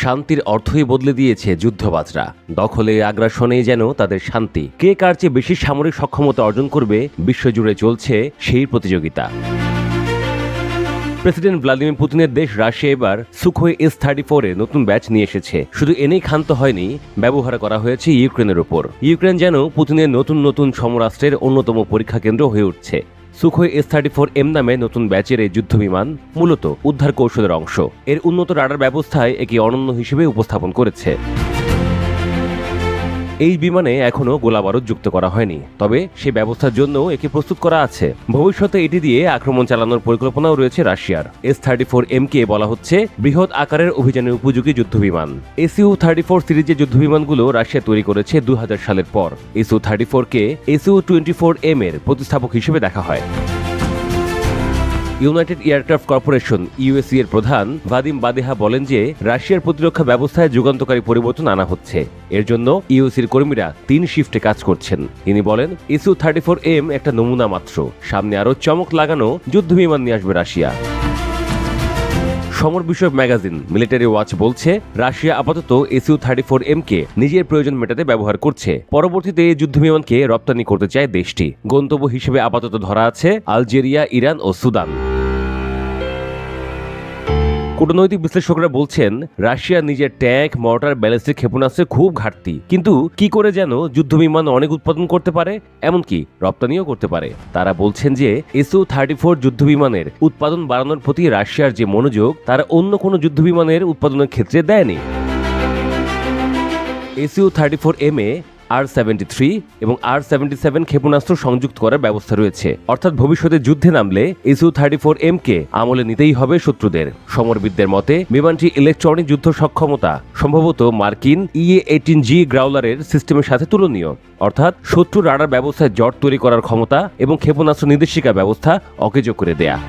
শান্তির অর্থই বদলে দিয়েছে যুদ্ধবাজরা। দখলে আগ্রাসনেই যেন তাদের শান্তি। কে কার চেয়ে বেশি সামরিক সক্ষমতা অর্জন করবে বিশ্বজুড়ে চলছে সেই প্রতিযোগিতা। প্রেসিডেন্ট ভ্লাদিমির পুতিনের দেশ রাশিয়া এবার সুখোই S-34 এর নতুন ব্যাচ নিয়ে এসেছে। শুধু এনেই ক্ষান্ত হয়নি, ব্যবহার করা হয়েছে ইউক্রেনের উপর। ইউক্রেন যেন পুতিনের নতুন নতুন সমরাস্ত্রের অন্যতম পরীক্ষা কেন্দ্র হয়ে উঠছে। সুখোই S-34M নামে নতুন ব্যাচের এই যুদ্ধবিমান মূলত উদ্ধার কৌশলের অংশ। এর উন্নত রাডার ব্যবস্থায় একে অনন্য হিসেবে উপস্থাপন করেছে। এই বিমানে এখনো গোলাবারুদ যুক্ত করা হয়নি, তবে সে ব্যবস্থার জন্য একে প্রস্তুত করা আছে। ভবিষ্যতে এটি দিয়ে আক্রমণ চালানোর পরিকল্পনাও রয়েছে রাশিয়ার। S-34M কে বলা হচ্ছে বৃহৎ আকারের অভিযানের উপযোগী যুদ্ধবিমান। Su-34 সিরিজের যুদ্ধবিমানগুলো রাশিয়া তৈরি করেছে 2000 সালের পর। Su-34 কে Su-24M এর প্রতিস্থাপক হিসেবে দেখা হয়। ইউনাইটেড এয়ারক্রাফট কর্পোরেশন (UAC) এর প্রধান ভাদিম বাদেহা বলেন যে রাশিয়ার প্রতিরক্ষা ব্যবস্থায় যুগান্তকারী পরিবর্তন আনা হচ্ছে। এর জন্য ইউএসির কর্মীরা 3 শিফটে কাজ করছেন। তিনি বলেন, Su-34M একটা নমুনা মাত্র, সামনে আরও চমক লাগানো যুদ্ধবিমান নিয়ে আসবে রাশিয়া। সমর বিষয়ক ম্যাগাজিন মিলিটারি ওয়াচ বলছে, রাশিয়া আপাতত Su-34M কে নিজের প্রয়োজন মেটাতে ব্যবহার করছে। পরবর্তীতে এই যুদ্ধবিমানকে রপ্তানি করতে চায় দেশটি। গন্তব্য হিসেবে আপাতত ধরা আছে আলজেরিয়া, ইরান ও সুদান। কূটনৈতিক বিশ্লেষকরা বলছেন, রাশিয়া নিজের ট্যাঙ্ক, মর্টার, ব্যালিস্টিক ক্ষেপণাস্ত্রে খুব ঘাটতি, কিন্তু কি করে যেন যুদ্ধবিমান অনেক উৎপাদন করতে পারে, এমনকি রপ্তানিও করতে পারে। তারা বলছেন যে Su-34 যুদ্ধবিমানের উৎপাদন বাড়ানোর প্রতি রাশিয়ার যে মনোযোগ, তারা অন্য কোনো যুদ্ধবিমানের উৎপাদনের ক্ষেত্রে দেয়নি। Su-34M এ R-73 এবং R-77 ক্ষেপণাস্ত্র সংযুক্ত করার ব্যবস্থা রয়েছে। অর্থাৎ ভবিষ্যতে যুদ্ধে নামলে Su-34M কে আমলে নিতেই হবে শত্রুদের। সমরবিদদের মতে বিমানটি ইলেকট্রনিক যুদ্ধ সক্ষমতা সম্ভবত মার্কিন EA-18G গ্রাউলারের সিস্টেমের সাথে তুলনীয়। অর্থাৎ শত্রু রাডার ব্যবস্থায় জট তৈরি করার ক্ষমতা এবং ক্ষেপণাস্ত্র নির্দেশিকা ব্যবস্থা অকেজো করে দেয়া।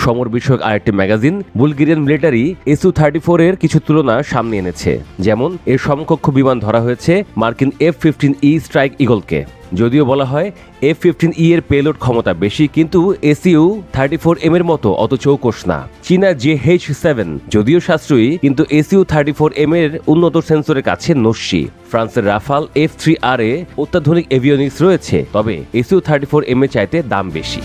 সমর বিষয়ক আরেকটি ম্যাগাজিন বুলগেরিয়ান মিলিটারি Su-34 এর কিছু তুলনা সামনে এনেছে। যেমন এর সমকক্ষ বিমান ধরা হয়েছে মার্কিন F-15E স্ট্রাইক ইগলকে। যদিও বলা হয় F-15E এর পেলোড ক্ষমতা বেশি, কিন্তু Su-34M এর মতো অত চৌকস না। চীনা JH-7 যদিও সাশ্রয়ী, কিন্তু Su-34M এর উন্নত সেন্সরের কাছে নস্যি। ফ্রান্সের রাফাল F-3R এ অত্যাধুনিক এভিওনিক্স রয়েছে, তবে Su-34M এর চাইতে দাম বেশি।